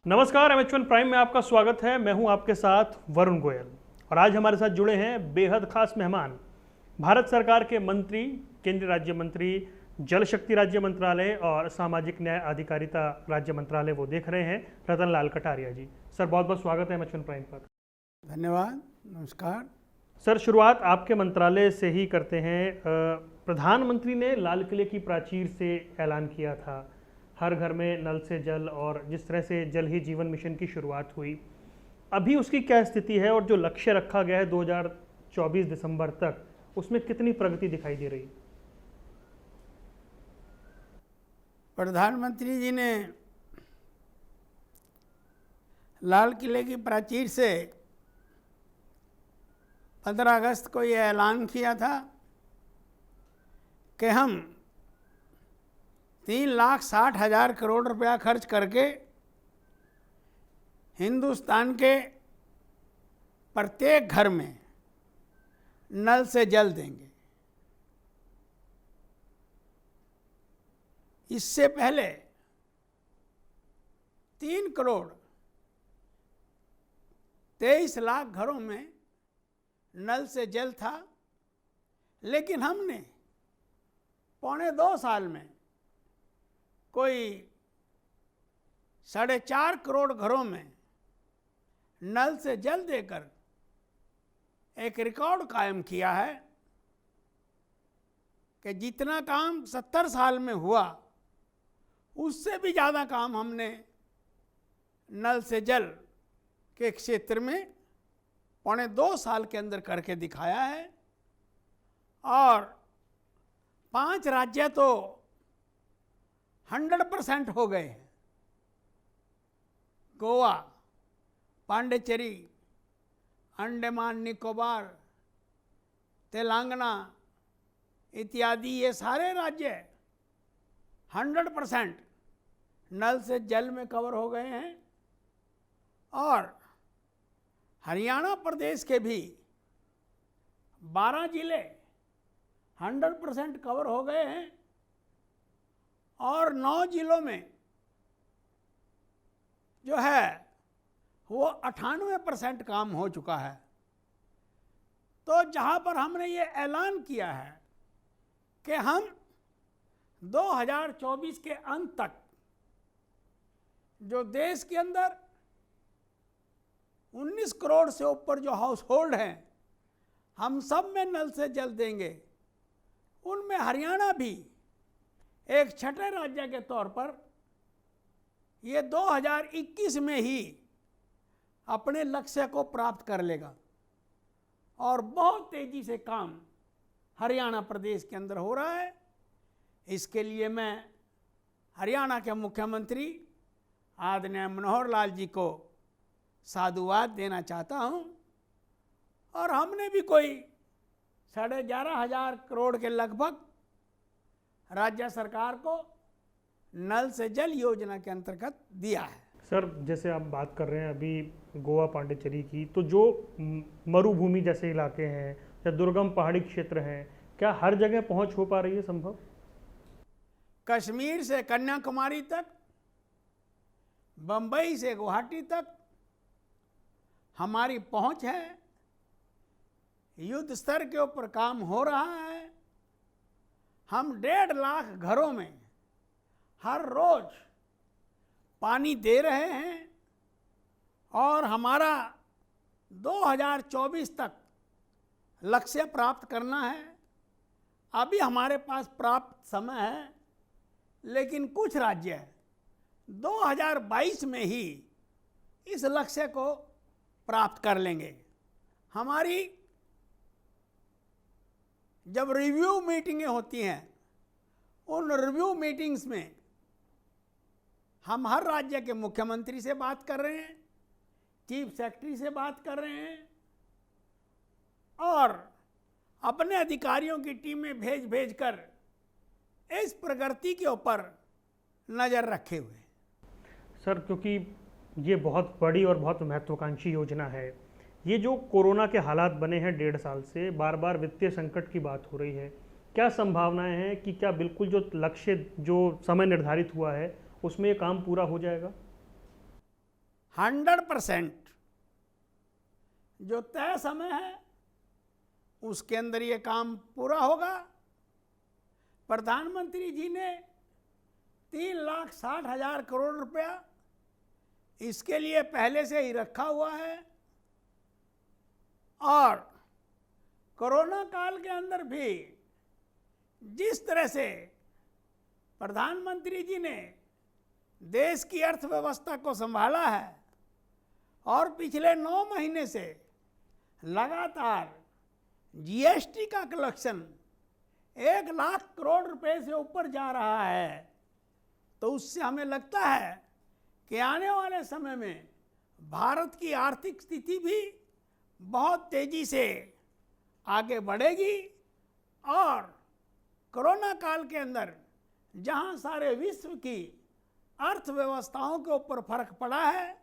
नमस्कार, M prime में आपका स्वागत है। मैं हूं आपके साथ वरुण गोयल और आज हमारे साथ जुड़े हैं बेहद खास मेहमान, भारत सरकार के मंत्री, केंद्रीय राज्य मंत्री, जल शक्ति राज्य मंत्रालय और सामाजिक न्याय अधिकारिता राज्य मंत्रालय वो देख रहे हैं, रतन लाल कटारिया जी। सर, बहुत बहुत स्वागत है एम प्राइम पर। धन्यवाद, नमस्कार। सर, शुरुआत आपके मंत्रालय से ही करते हैं। प्रधानमंत्री ने लाल किले की प्राचीर से ऐलान किया था हर घर में नल से जल, और जिस तरह से जल ही जीवन मिशन की शुरुआत हुई, अभी उसकी क्या स्थिति है और जो लक्ष्य रखा गया है 2024 दिसंबर तक, उसमें कितनी प्रगति दिखाई दे रही? प्रधानमंत्री जी ने लाल किले की प्राचीर से 15 अगस्त को यह ऐलान किया था कि हम 3,60,000 करोड़ रुपया खर्च करके हिंदुस्तान के प्रत्येक घर में नल से जल देंगे। इससे पहले 3,23,00,000 घरों में नल से जल था, लेकिन हमने 1.25 साल में कोई 4.5 करोड़ घरों में नल से जल देकर एक रिकॉर्ड कायम किया है कि जितना काम 70 साल में हुआ उससे भी ज़्यादा काम हमने नल से जल के क्षेत्र में 1.25 साल के अंदर करके दिखाया है। और 5 राज्य तो 100% हो गए हैं। गोवा, पांडिचेरी, अंडमान निकोबार, तेलंगाना इत्यादि ये सारे राज्य 100% नल से जल में कवर हो गए हैं। और हरियाणा प्रदेश के भी 12 जिले 100% कवर हो गए हैं और 9 जिलों में जो है वो 98% काम हो चुका है। तो जहाँ पर हमने ये ऐलान किया है कि हम 2024 के अंत तक जो देश के अंदर 19 करोड़ से ऊपर जो हाउस होल्ड हैं, हम सब में नल से जल देंगे। उनमें हरियाणा भी एक छठे राज्य के तौर पर ये 2021 में ही अपने लक्ष्य को प्राप्त कर लेगा। और बहुत तेजी से काम हरियाणा प्रदेश के अंदर हो रहा है। इसके लिए मैं हरियाणा के मुख्यमंत्री आदरणीय मनोहर लाल जी को साधुवाद देना चाहता हूं। और हमने भी कोई 11,500 करोड़ के लगभग राज्य सरकार को नल से जल योजना के अंतर्गत दिया है। सर, जैसे आप बात कर रहे हैं अभी गोवा, पांडिचेरी की, तो जो मरुभूमि जैसे इलाके हैं या दुर्गम पहाड़ी क्षेत्र हैं, क्या हर जगह पहुंच हो पा रही है संभव? कश्मीर से कन्याकुमारी तक, बंबई से गुवाहाटी तक हमारी पहुंच है। युद्ध स्तर के ऊपर काम हो रहा है। हम 1.5 लाख घरों में हर रोज पानी दे रहे हैं और हमारा 2024 तक लक्ष्य प्राप्त करना है। अभी हमारे पास प्राप्त समय है, लेकिन कुछ राज्य 2022 में ही इस लक्ष्य को प्राप्त कर लेंगे। हमारी जब रिव्यू मीटिंगें होती हैं, उन रिव्यू मीटिंग्स में हम हर राज्य के मुख्यमंत्री से बात कर रहे हैं, चीफ सेक्रेटरी से बात कर रहे हैं और अपने अधिकारियों की टीमें भेज कर इस प्रगति के ऊपर नज़र रखे हुए हैं। सर, क्योंकि ये बहुत बड़ी और बहुत महत्वाकांक्षी योजना है, ये जो कोरोना के हालात बने हैं 1.5 साल से, बार बार वित्तीय संकट की बात हो रही है, क्या संभावनाएं हैं कि क्या बिल्कुल जो लक्ष्य, जो समय निर्धारित हुआ है, उसमें ये काम पूरा हो जाएगा? 100% जो तय समय है उसके अंदर ये काम पूरा होगा। प्रधानमंत्री जी ने 3,60,000 करोड़ रुपया इसके लिए पहले से ही रखा हुआ है और कोरोना काल के अंदर भी जिस तरह से प्रधानमंत्री जी ने देश की अर्थव्यवस्था को संभाला है और पिछले 9 महीने से लगातार जीएसटी का कलेक्शन 1 लाख करोड़ रुपए से ऊपर जा रहा है, तो उससे हमें लगता है कि आने वाले समय में भारत की आर्थिक स्थिति भी बहुत तेजी से आगे बढ़ेगी और कोरोना काल के अंदर जहां सारे विश्व की अर्थव्यवस्थाओं के ऊपर फर्क पड़ा है,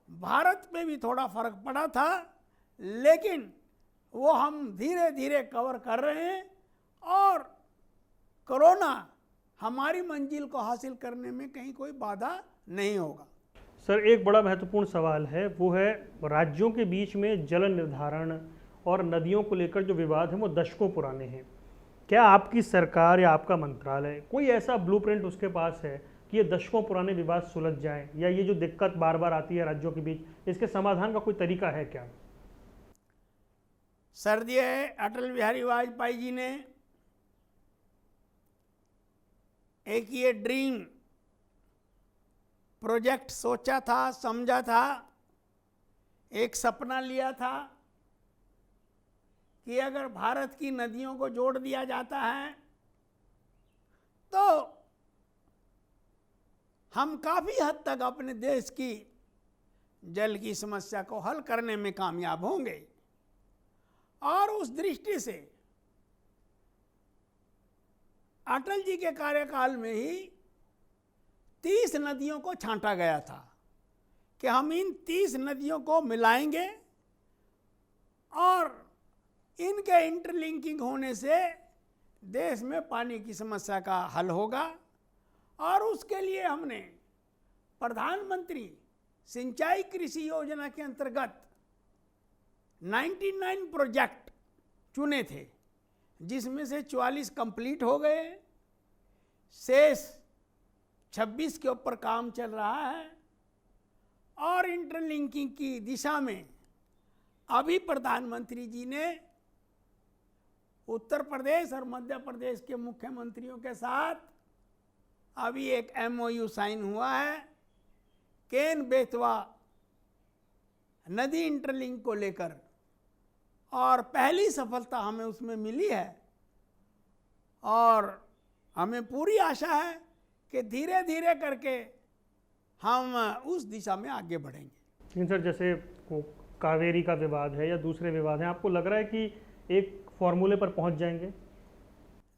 भारत में भी थोड़ा फर्क पड़ा था, लेकिन वो हम धीरे धीरे कवर कर रहे हैं और कोरोना हमारी मंजिल को हासिल करने में कहीं कोई बाधा नहीं होगा। सर, एक बड़ा महत्वपूर्ण सवाल है, वो है राज्यों के बीच में जल निर्धारण और नदियों को लेकर जो विवाद है वो दशकों पुराने हैं। क्या आपकी सरकार या आपका मंत्रालय कोई ऐसा ब्लूप्रिंट उसके पास है कि ये दशकों पुराने विवाद सुलझ जाएं, या ये जो दिक्कत बार बार आती है राज्यों के बीच, इसके समाधान का कोई तरीका है क्या? सर्दी है, अटल बिहारी वाजपेयी जी ने एक ये ड्रीम प्रोजेक्ट सोचा था, समझा था, एक सपना लिया था कि अगर भारत की नदियों को जोड़ दिया जाता है तो हम काफ़ी हद तक अपने देश की जल की समस्या को हल करने में कामयाब होंगे। और उस दृष्टि से अटल जी के कार्यकाल में ही 30 नदियों को छांटा गया था कि हम इन 30 नदियों को मिलाएंगे और इनके इंटरलिंकिंग होने से देश में पानी की समस्या का हल होगा। और उसके लिए हमने प्रधानमंत्री सिंचाई कृषि योजना के अंतर्गत 99 प्रोजेक्ट चुने थे, जिसमें से 44 कंप्लीट हो गए, शेष 26 के ऊपर काम चल रहा है। और इंटरलिंकिंग की दिशा में अभी प्रधानमंत्री जी ने उत्तर प्रदेश और मध्य प्रदेश के मुख्यमंत्रियों के साथ अभी एक MOU साइन हुआ है केन बेतवा नदी इंटरलिंक को लेकर, और पहली सफलता हमें उसमें मिली है और हमें पूरी आशा है कि धीरे धीरे करके हम उस दिशा में आगे बढ़ेंगे। लेकिन सर, जैसे कावेरी का विवाद है या दूसरे विवाद हैं, आपको लग रहा है कि एक फॉर्मूले पर पहुंच जाएंगे?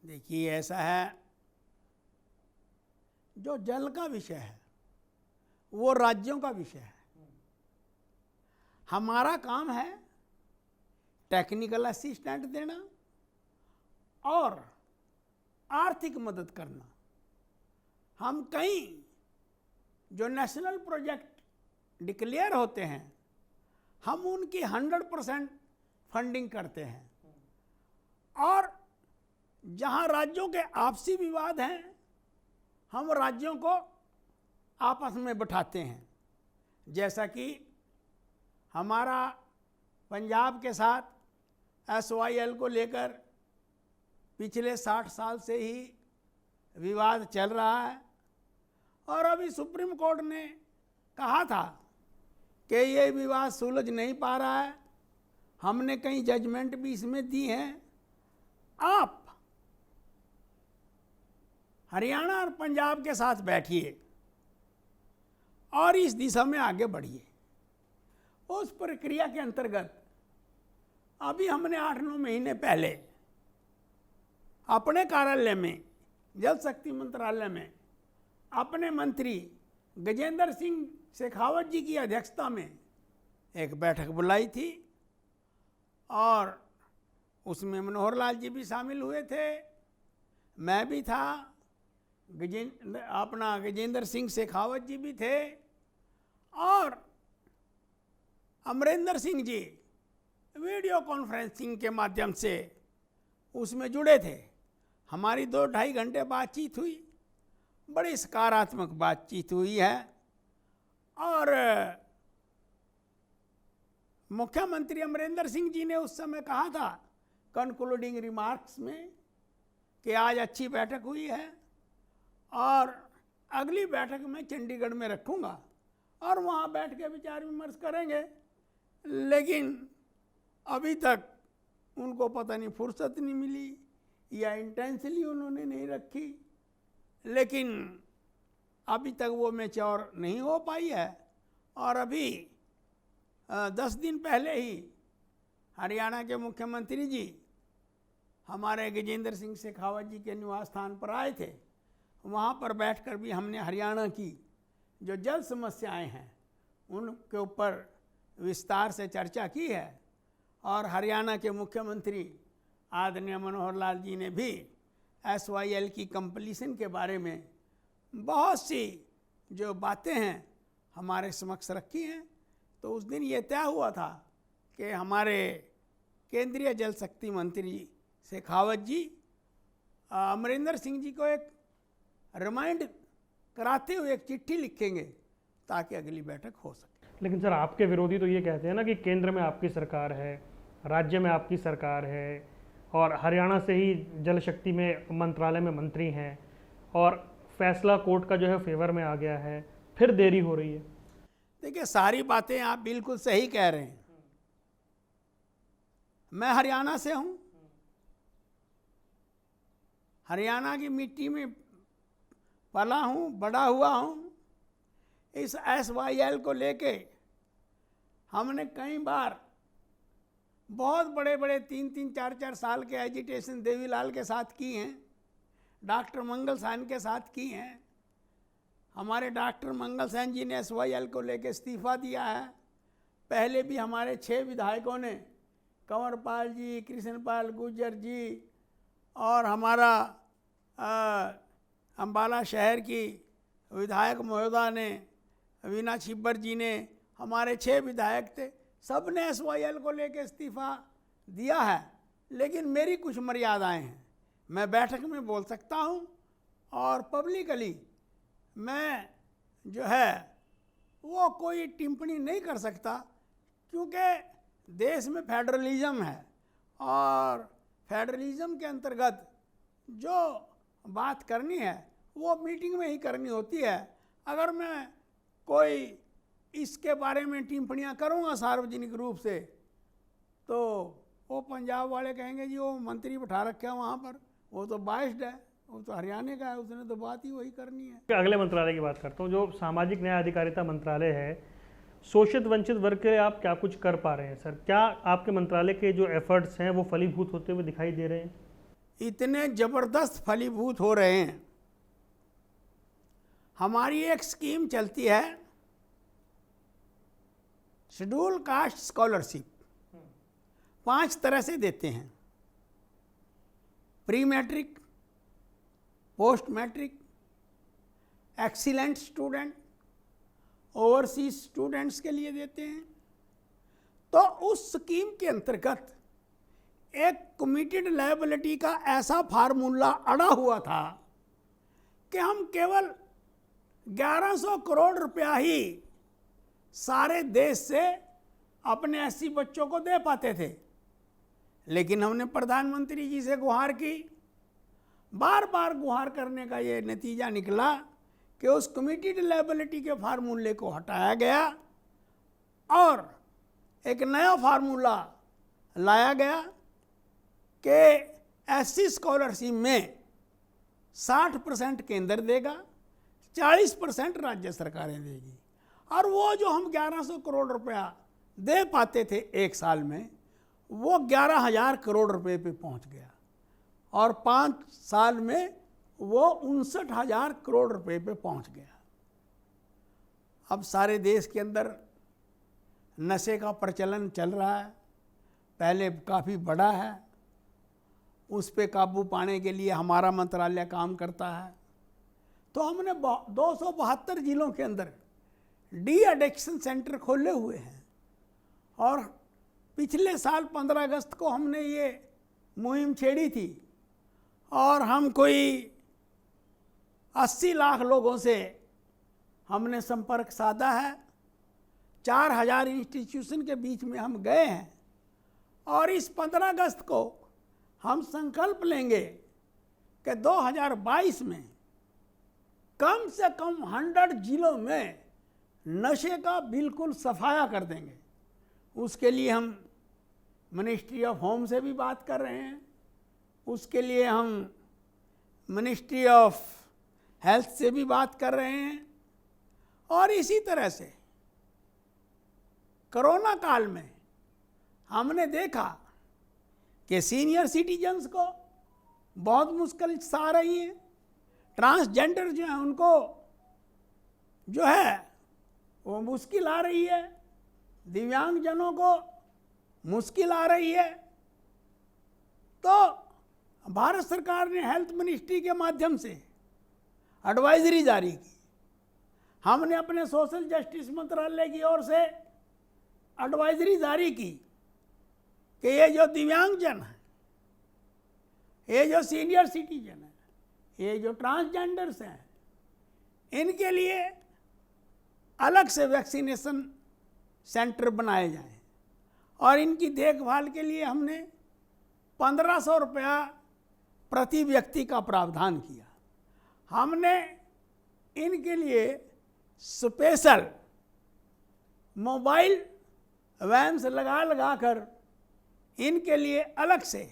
देखिए, ऐसा है, जो जल का विषय है वो राज्यों का विषय है। हमारा काम है टेक्निकल असिस्टेंट देना और आर्थिक मदद करना। हम कई जो नेशनल प्रोजेक्ट डिक्लेयर होते हैं, हम उनकी 100% फंडिंग करते हैं। और जहां राज्यों के आपसी विवाद हैं, हम राज्यों को आपस में बैठाते हैं। जैसा कि हमारा पंजाब के साथ SYL को लेकर पिछले 60 साल से ही विवाद चल रहा है, और अभी सुप्रीम कोर्ट ने कहा था कि ये विवाद सुलझ नहीं पा रहा है। हमने कई जजमेंट भी इसमें दी हैं। आप हरियाणा और पंजाब के साथ बैठिए और इस दिशा में आगे बढ़िए। उस प्रक्रिया के अंतर्गत अभी हमने 8-9 महीने पहले अपने कार्यालय में, जल शक्ति मंत्रालय में, अपने मंत्री गजेंद्र सिंह शेखावत जी की अध्यक्षता में एक बैठक बुलाई थी और उसमें मनोहर लाल जी भी शामिल हुए थे, मैं भी था, गजेंद्र सिंह शेखावत जी भी थे। और अमरिंदर सिंह जी वीडियो कॉन्फ्रेंसिंग के माध्यम से उसमें जुड़े थे। हमारी 2-2.5 घंटे बातचीत हुई, बड़ी सकारात्मक बातचीत हुई है। और मुख्यमंत्री अमरिंदर सिंह जी ने उस समय कहा था कंक्लूडिंग रिमार्क्स में कि आज अच्छी बैठक हुई है और अगली बैठक मैं चंडीगढ़ में रखूँगा और वहाँ बैठ के विचार विमर्श करेंगे। लेकिन अभी तक उनको पता नहीं फुर्सत नहीं मिली या इंटेंशनली उन्होंने नहीं रखी, लेकिन अभी तक वो मैच्योर नहीं हो पाई है। और अभी 10 दिन पहले ही हरियाणा के मुख्यमंत्री जी हमारे गजेंद्र सिंह शेखावत जी के निवास स्थान पर आए थे। वहाँ पर बैठकर भी हमने हरियाणा की जो जल समस्याएं हैं उनके ऊपर विस्तार से चर्चा की है। और हरियाणा के मुख्यमंत्री आदरणीय मनोहर लाल जी ने भी SYL की कंप्लीशन के बारे में बहुत सी जो बातें हैं हमारे समक्ष रखी हैं। तो उस दिन ये तय हुआ था कि हमारे केंद्रीय जल शक्ति मंत्री शेखावत जी अमरिंदर सिंह जी को एक रिमाइंड कराते हुए एक चिट्ठी लिखेंगे ताकि अगली बैठक हो सके। लेकिन सर, आपके विरोधी तो ये कहते हैं ना कि केंद्र में आपकी सरकार है, राज्य में आपकी सरकार है और हरियाणा से ही जल शक्ति में मंत्रालय में मंत्री हैं और फैसला कोर्ट का जो है फेवर में आ गया है, फिर देरी हो रही है। देखिए, सारी बातें आप बिल्कुल सही कह रहे हैं। मैं हरियाणा से हूँ, हरियाणा की मिट्टी में पला हूँ, बड़ा हुआ हूँ। इस SYL को लेके हमने कई बार बहुत बड़े बड़े 3-3, 4-4 साल के एजिटेशन देवीलाल के साथ की हैं, डॉक्टर मंगल सैन के साथ की हैं। हमारे डॉक्टर मंगल सैन जी ने SYL को लेके इस्तीफा दिया है। पहले भी हमारे 6 विधायकों ने, कंवरपाल जी, कृष्णपाल गुर्जर जी और हमारा अम्बाला शहर की विधायक महोदया ने, वीना छिब्बर जी ने, हमारे 6 विधायक थे, सब ने SYL को लेके इस्तीफा दिया है। लेकिन मेरी कुछ मर्यादाएं हैं। मैं बैठक में बोल सकता हूं और पब्लिकली मैं जो है वो कोई टिप्पणी नहीं कर सकता, क्योंकि देश में फेडरलिज्म है और फेडरलिज्म के अंतर्गत जो बात करनी है वो मीटिंग में ही करनी होती है। अगर मैं कोई इसके बारे में टिप्पणियाँ करूँगा सार्वजनिक रूप से तो वो पंजाब वाले कहेंगे जी वो मंत्री बैठा रखे हैं वहाँ पर, वो तो बाइस्ड है, वो तो हरियाणा का है, उसने तो बात ही वही करनी है। अगले मंत्रालय की बात करता हूँ, जो सामाजिक न्याय अधिकारिता मंत्रालय है। शोषित वंचित वर्ग के लिए आप क्या कुछ कर पा रहे हैं सर? क्या आपके मंत्रालय के जो एफर्ट्स हैं वो फलीभूत होते हुए दिखाई दे रहे हैं? इतने ज़बरदस्त फलीभूत हो रहे हैं। हमारी एक स्कीम चलती है शेड्यूल कास्ट स्कॉलरशिप, 5 तरह से देते हैं: pre matric, post matric, excellent student, overseas students के लिए देते हैं। तो उस स्कीम के अंतर्गत एक कमिटेड लायबिलिटी का ऐसा फार्मूला अड़ा हुआ था कि हम केवल 1100 करोड़ रुपया ही सारे देश से अपने 80 बच्चों को दे पाते थे। लेकिन हमने प्रधानमंत्री जी से गुहार की, बार बार गुहार करने का ये नतीजा निकला कि उस कमिटेड लायबिलिटी के फार्मूले को हटाया गया और एक नया फार्मूला लाया गया कि SC स्कॉलरशिप में 60% केंद्र देगा, 40% राज्य सरकारें देगी। और वो जो हम 1100 करोड़ रुपया दे पाते थे एक साल में, वो 11,000 करोड़ रुपए पे पहुंच गया और 5 साल में वो 59,000 करोड़ रुपए पे पहुंच गया। अब सारे देश के अंदर नशे का प्रचलन चल रहा है, पहले काफ़ी बड़ा है, उस पे काबू पाने के लिए हमारा मंत्रालय काम करता है। तो हमने 272 जिलों के अंदर डी एडिक्शन सेंटर खोले हुए हैं और पिछले साल 15 अगस्त को हमने ये मुहिम छेड़ी थी और हम कोई 80 लाख लोगों से हमने संपर्क साधा है। 4000 इंस्टीट्यूशन के बीच में हम गए हैं और इस 15 अगस्त को हम संकल्प लेंगे कि 2022 में कम से कम 100 जिलों में नशे का बिल्कुल सफाया कर देंगे। उसके लिए हम मिनिस्ट्री ऑफ होम से भी बात कर रहे हैं, उसके लिए हम मिनिस्ट्री ऑफ हेल्थ से भी बात कर रहे हैं और इसी तरह से कोरोना काल में हमने देखा कि सीनियर सिटीजन्स को बहुत मुश्किल आ रही है, ट्रांसजेंडर जो है उनको जो है वो मुश्किल आ रही है, दिव्यांगजनों को मुश्किल आ रही है। तो भारत सरकार ने हेल्थ मिनिस्ट्री के माध्यम से एडवाइजरी जारी की। हमने अपने सोशल जस्टिस मंत्रालय की ओर से एडवाइजरी जारी की कि ये जो दिव्यांगजन है, ये जो सीनियर सिटीजन है, ये जो ट्रांसजेंडर्स हैं, इनके लिए अलग से वैक्सीनेशन सेंटर बनाए जाएं और इनकी देखभाल के लिए हमने 1500 रुपया प्रति व्यक्ति का प्रावधान किया। हमने इनके लिए स्पेशल मोबाइल वैन्स लगा कर इनके लिए अलग से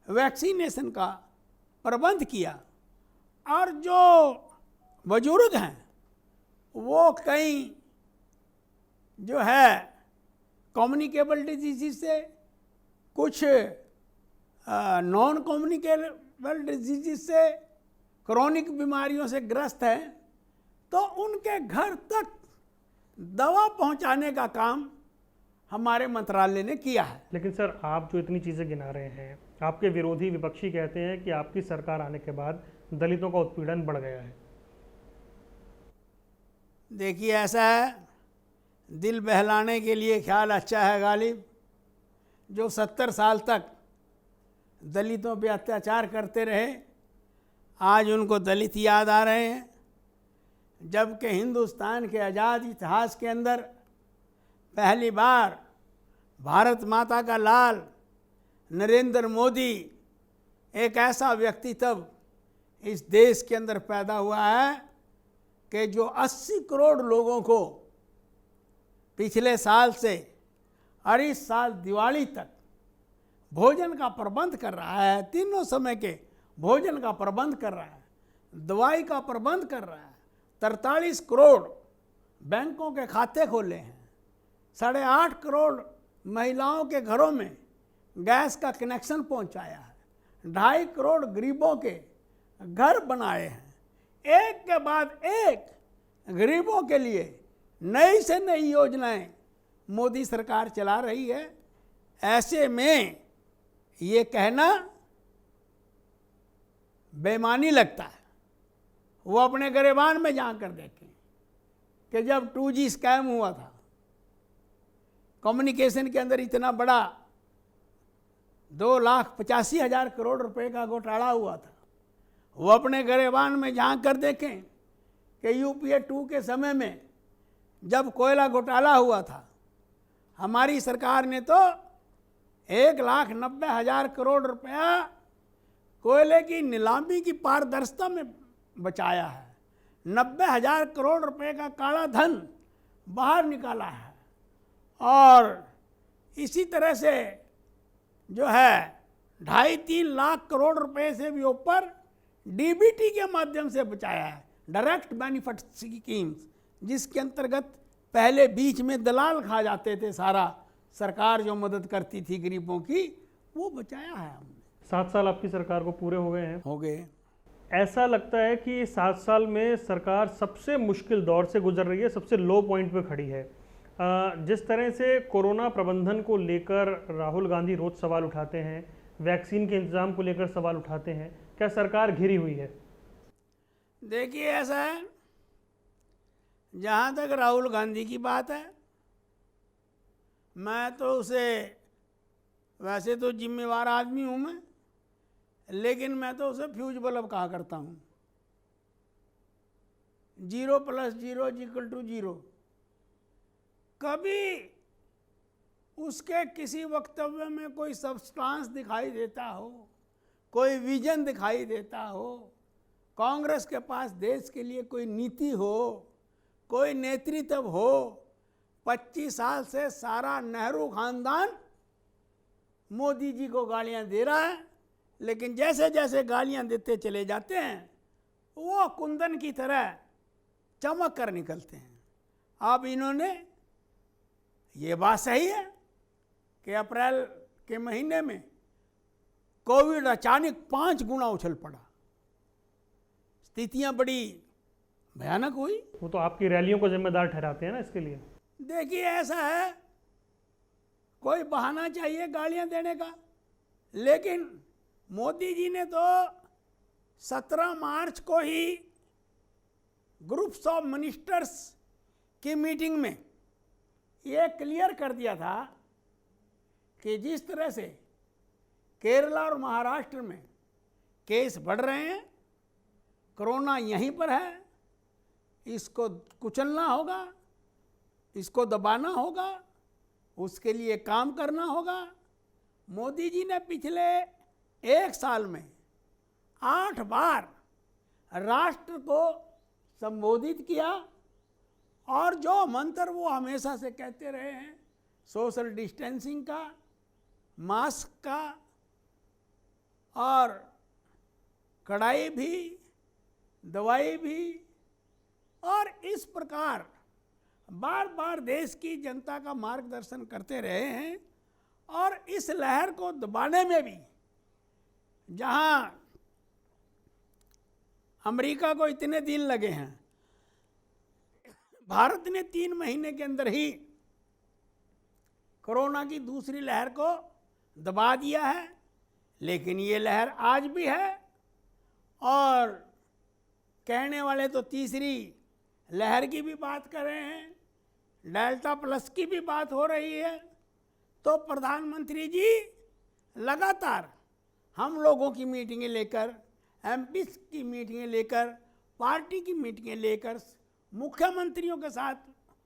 वैक्सीनेशन का प्रबंध किया और जो बुजुर्ग हैं वो कई जो है कम्युनिकेबल डिजीज़ से, कुछ नॉन कम्युनिकेबल डिजीज़ से, क्रोनिक बीमारियों से ग्रस्त हैं, तो उनके घर तक दवा पहुंचाने का काम हमारे मंत्रालय ने किया है। लेकिन सर, आप जो इतनी चीज़ें गिना रहे हैं, आपके विरोधी विपक्षी कहते हैं कि आपकी सरकार आने के बाद दलितों का उत्पीड़न बढ़ गया है। देखिए, ऐसा है, दिल बहलाने के लिए ख्याल अच्छा है गालिब। जो 70 साल तक दलितों पे अत्याचार करते रहे, आज उनको दलित याद आ रहे हैं, जबकि हिंदुस्तान के आज़ाद इतिहास के अंदर पहली बार भारत माता का लाल नरेंद्र मोदी एक ऐसा व्यक्तित्व इस देश के अंदर पैदा हुआ है कि जो 80 करोड़ लोगों को पिछले साल से और इस साल दिवाली तक भोजन का प्रबंध कर रहा है, तीनों समय के भोजन का प्रबंध कर रहा है, दवाई का प्रबंध कर रहा है। 43 करोड़ बैंकों के खाते खोले हैं, 8.5 करोड़ महिलाओं के घरों में गैस का कनेक्शन पहुंचाया है, 2.5 करोड़ गरीबों के घर बनाए हैं। एक के बाद एक गरीबों के लिए नई से नई योजनाएं मोदी सरकार चला रही है। ऐसे में ये कहना बेईमानी लगता है। वो अपने गिरेबान में जाकर देखें कि जब 2G स्कैम हुआ था, कम्युनिकेशन के अंदर इतना बड़ा 2,85,000 करोड़ रुपए का घोटाला हुआ था, वो अपने गिरेबान में झांक कर देखें कि UPA 2 के समय में जब कोयला घोटाला हुआ था, हमारी सरकार ने तो 1,90,000 करोड़ रुपया कोयले की नीलामी की पारदर्शिता में बचाया है। 90,000 करोड़ रुपए का काला धन बाहर निकाला है और इसी तरह से जो है 2.5-3 लाख करोड़ रुपए से भी ऊपर DBT के माध्यम से बचाया है, डायरेक्ट बेनिफिट स्कीम्स, जिसके अंतर्गत पहले बीच में दलाल खा जाते थे, सारा सरकार जो मदद करती थी गरीबों की, वो बचाया है हमने। 7 साल आपकी सरकार को पूरे हो गए हैं। हो गए। ऐसा लगता है कि 7 साल में सरकार सबसे मुश्किल दौर से गुजर रही है, सबसे लो पॉइंट पे खड़ी है। जिस तरह से कोरोना प्रबंधन को लेकर राहुल गांधी रोज सवाल उठाते हैं, वैक्सीन के इंतजाम को लेकर सवाल उठाते हैं, क्या सरकार घिरी हुई है? देखिए, ऐसा है, जहाँ तक राहुल गांधी की बात है, मैं तो उसे, वैसे तो जिम्मेवार आदमी हूँ मैं, लेकिन मैं तो उसे फ्यूज बल्ब कहा करता हूँ। 0 + 0 = 0। कभी उसके किसी वक्तव्य में कोई सब्सटेंस दिखाई देता हो, कोई विजन दिखाई देता हो, कांग्रेस के पास देश के लिए कोई नीति हो, कोई नेतृत्व हो। 25 साल से सारा नेहरू खानदान मोदी जी को गालियां दे रहा है, लेकिन जैसे जैसे गालियां देते चले जाते हैं वो कुंदन की तरह चमक कर निकलते हैं। अब इन्होंने, ये बात सही है कि अप्रैल के महीने में कोविड अचानक 5 गुना उछल पड़ा, स्थितियां बड़ी भयानक हुई। वो तो आपकी रैलियों को जिम्मेदार ठहराते हैं ना इसके लिए। देखिए, ऐसा है, कोई बहाना चाहिए गालियां देने का, लेकिन मोदी जी ने तो 17 मार्च को ही ग्रुप्स ऑफ मिनिस्टर्स की मीटिंग में ये क्लियर कर दिया था कि जिस तरह से केरला और महाराष्ट्र में केस बढ़ रहे हैं, कोरोना यहीं पर है, इसको कुचलना होगा, इसको दबाना होगा, उसके लिए काम करना होगा। मोदी जी ने पिछले 1 साल में 8 बार राष्ट्र को संबोधित किया, और जो मंत्र वो हमेशा से कहते रहे हैं, सोशल डिस्टेंसिंग का, मास्क का, और कड़ाई भी, दवाई भी, और इस प्रकार बार बार देश की जनता का मार्गदर्शन करते रहे हैं। और इस लहर को दबाने में भी, जहां अमेरिका को इतने दिन लगे हैं, भारत ने 3 महीने के अंदर ही कोरोना की दूसरी लहर को दबा दिया है। लेकिन ये लहर आज भी है, और कहने वाले तो तीसरी लहर की भी बात कर रहे हैं, डेल्टा प्लस की भी बात हो रही है। तो प्रधानमंत्री जी लगातार हम लोगों की मीटिंगें लेकर, एमपी की मीटिंगें लेकर, पार्टी की मीटिंगें लेकर, मुख्यमंत्रियों के साथ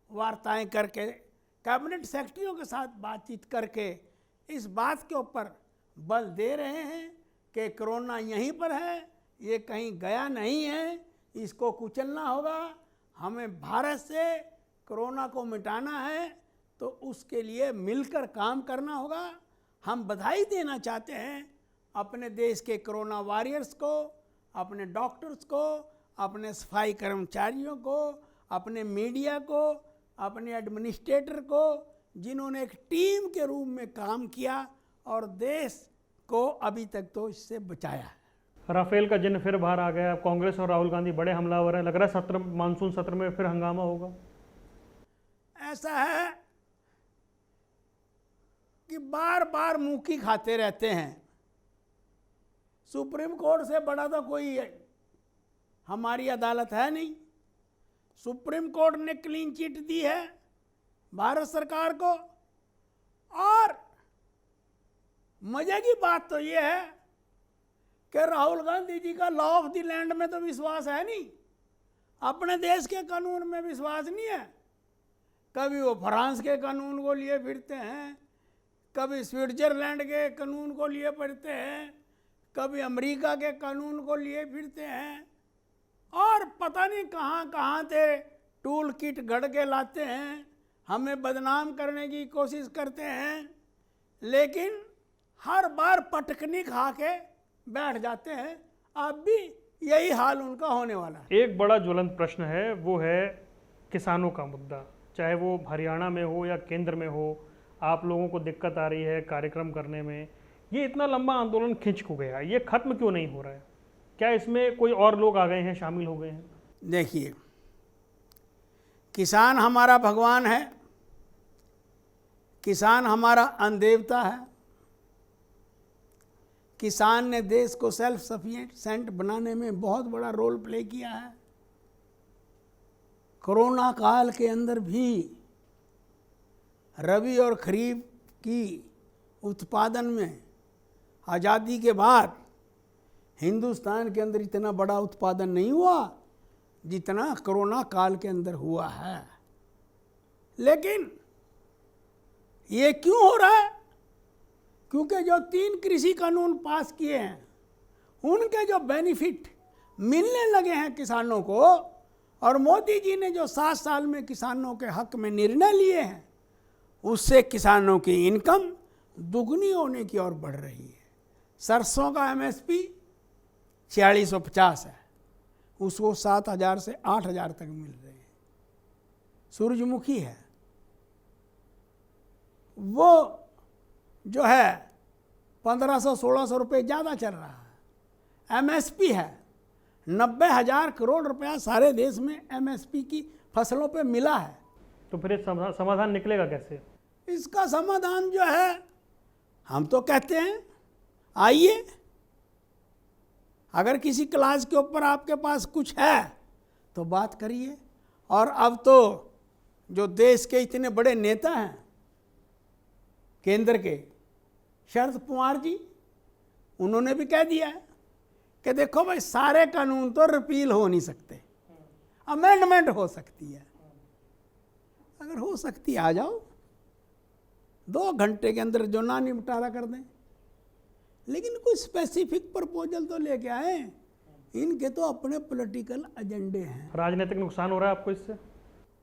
वार्ताएं करके, कैबिनेट सेक्रेटरियों के साथ बातचीत करके इस बात के ऊपर बल दे रहे हैं कि कोरोना यहीं पर है, ये कहीं गया नहीं है, इसको कुचलना होगा, हमें भारत से कोरोना को मिटाना है, तो उसके लिए मिलकर काम करना होगा। हम बधाई देना चाहते हैं अपने देश के कोरोना वॉरियर्स को, अपने डॉक्टर्स को, अपने सफाई कर्मचारियों को, अपने मीडिया को, अपने एडमिनिस्ट्रेटर को, जिन्होंने एक टीम के रूप में काम किया और देश को अभी तक तो इससे बचाया है। राफेल का जिन्न फिर बाहर आ गया। कांग्रेस और राहुल गांधी बड़े हमलावर हैं, लग रहा है सत्र, मानसून सत्र में फिर हंगामा होगा। ऐसा है कि बार बार मुंह खाते रहते हैं। सुप्रीम कोर्ट से बड़ा तो कोई हमारी अदालत है नहीं। सुप्रीम कोर्ट ने क्लीन चिट दी है भारत सरकार को, और मजे की बात तो ये है कि राहुल गांधी जी का लॉ ऑफ द लैंड में तो विश्वास है नहीं, अपने देश के कानून में विश्वास नहीं है। कभी वो फ्रांस के कानून को लिए फिरते हैं, कभी स्विट्जरलैंड के कानून को लिए फिरते हैं, कभी अमेरिका के कानून को लिए फिरते हैं, और पता नहीं कहाँ कहाँ से टूल किट गढ़ के लाते हैं, हमें बदनाम करने की कोशिश करते हैं, लेकिन हर बार पटकनी खा के बैठ जाते हैं। अब भी यही हाल उनका होने वाला है। एक बड़ा ज्वलंत प्रश्न है, वो है किसानों का मुद्दा। चाहे वो हरियाणा में हो या केंद्र में हो, आप लोगों को दिक्कत आ रही है कार्यक्रम करने में। ये इतना लंबा आंदोलन खिंच को गया, ये खत्म क्यों नहीं हो रहा है? क्या इसमें कोई और लोग आ गए हैं, शामिल हो गए हैं? देखिए, किसान हमारा भगवान है, किसान हमारा अन्नदेवता है। किसान ने देश को सेल्फ सफिशिएंट बनाने में बहुत बड़ा रोल प्ले किया है। कोरोना काल के अंदर भी रबी और खरीफ की उत्पादन में आज़ादी के बाद हिंदुस्तान के अंदर इतना बड़ा उत्पादन नहीं हुआ जितना कोरोना काल के अंदर हुआ है। लेकिन ये क्यों हो रहा है? क्योंकि जो 3 कृषि कानून पास किए हैं उनके जो बेनिफिट मिलने लगे हैं किसानों को, और मोदी जी ने जो 7 साल में किसानों के हक में निर्णय लिए हैं, उससे किसानों की इनकम दुगनी होने की ओर बढ़ रही है। सरसों का MSP 4650 है, उसको 7000 से 8000 तक मिल रहे हैं। सूरजमुखी है वो जो है 1500-1600 रुपये ज़्यादा चल रहा है। MSP है 90,000 करोड़ रुपया सारे देश में MSP की फसलों पे मिला है। तो फिर ये समाधान निकलेगा कैसे? इसका समाधान जो है, हम तो कहते हैं आइए, अगर किसी क्लास के ऊपर आपके पास कुछ है तो बात करिए। और अब तो जो देश के इतने बड़े नेता हैं केंद्र के, शरद पवार जी, उन्होंने भी कह दिया है कि देखो भाई, सारे कानून तो रिपील हो नहीं सकते, अमेंडमेंट हो सकती है। अगर हो सकती है आ जाओ, 2 घंटे के अंदर जो ना निपटारा कर दें। लेकिन कोई स्पेसिफिक प्रपोजल तो लेके आए, इनके तो अपने पॉलिटिकल एजेंडे हैं। राजनीतिक नुकसान हो रहा है आपको इससे?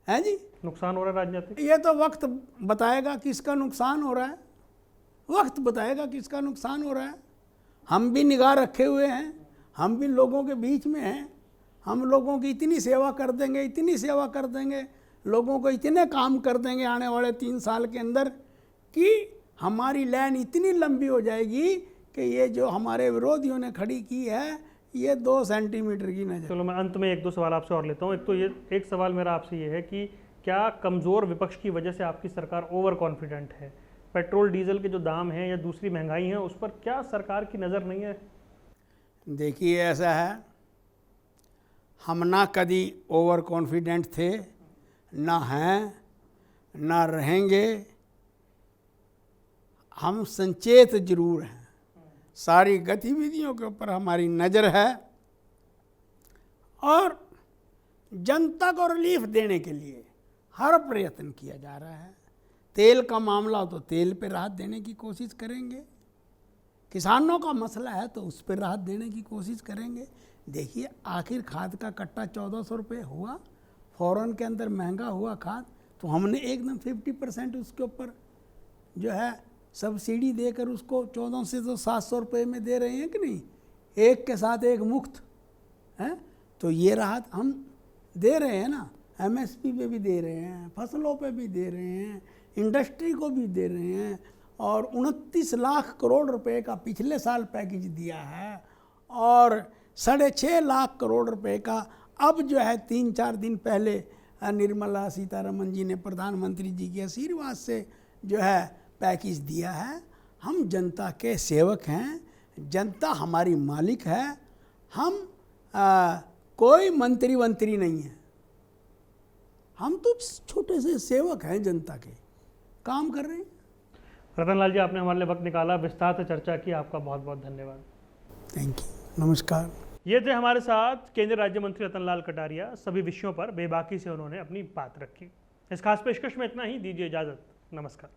है जी, नुकसान हो रहा है राजनीतिक? ये तो वक्त बताएगा किसका नुकसान हो रहा है, वक्त बताएगा किसका नुकसान हो रहा है। हम भी निगाह रखे हुए हैं, हम भी लोगों के बीच में हैं। हम लोगों की इतनी सेवा कर देंगे, इतनी सेवा कर देंगे, लोगों को इतने काम कर देंगे आने वाले 3 साल के अंदर कि हमारी लाइन इतनी लंबी हो जाएगी कि ये जो हमारे विरोधियों ने खड़ी की है, ये 2 सेंटीमीटर की नजर। चलो, मैं अंत में 1-2 सवाल आपसे और लेता हूँ। एक तो ये, एक सवाल मेरा आपसे ये है कि क्या कमज़ोर विपक्ष की वजह से आपकी सरकार ओवर कॉन्फिडेंट है? पेट्रोल डीजल के जो दाम हैं या दूसरी महंगाई है, उस पर क्या सरकार की नज़र नहीं है? देखिए, ऐसा है, हम ना कभी ओवर कॉन्फिडेंट थे, ना हैं, ना रहेंगे। हम संचेत जरूर हैं, सारी गतिविधियों के ऊपर हमारी नज़र है और जनता को रिलीफ देने के लिए हर प्रयत्न किया जा रहा है। तेल का मामला हो तो तेल पे राहत देने की कोशिश करेंगे, किसानों का मसला है तो उस पर राहत देने की कोशिश करेंगे। देखिए, आखिर खाद का कट्टा 1400 रुपये हुआ, फ़ौरन के अंदर महंगा हुआ खाद, तो हमने एकदम 50% उसके ऊपर जो है सब्सिडी देकर उसको 1400 से तो 700 रुपये में दे रहे हैं कि नहीं, एक के साथ एक मुफ्त है। तो ये राहत हम दे रहे हैं ना, MSP पे भी दे रहे हैं, फसलों पे भी दे रहे हैं, इंडस्ट्री को भी दे रहे हैं। और 29 लाख करोड़ रुपए का पिछले साल पैकेज दिया है और 6.5 लाख करोड़ रुपए का अब जो है 3-4 दिन पहले निर्मला सीतारमन जी ने प्रधानमंत्री जी के आशीर्वाद से जो है पैकेज दिया है। हम जनता के सेवक हैं, जनता हमारी मालिक है। हम कोई मंत्री वंत्री नहीं है, हम तो छोटे से सेवक हैं, जनता के काम कर रहे हैं। रतन लाल जी, आपने हमारे लिए वक्त निकाला, विस्तार से चर्चा की, आपका बहुत बहुत धन्यवाद। थैंक यू, नमस्कार। ये थे हमारे साथ केंद्रीय राज्य मंत्री रतन लाल कटारिया। सभी विषयों पर बेबाकी से उन्होंने अपनी बात रखी। इस खास पेशकश में इतना ही, दीजिए इजाज़त, नमस्कार।